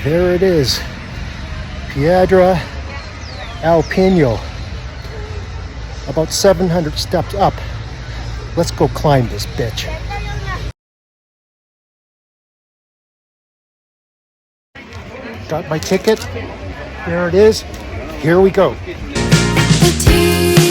There it is. Piedra del Penol. About 700 steps up. Let's go climb this bitch. Got my ticket. There it is. Here we go. The tea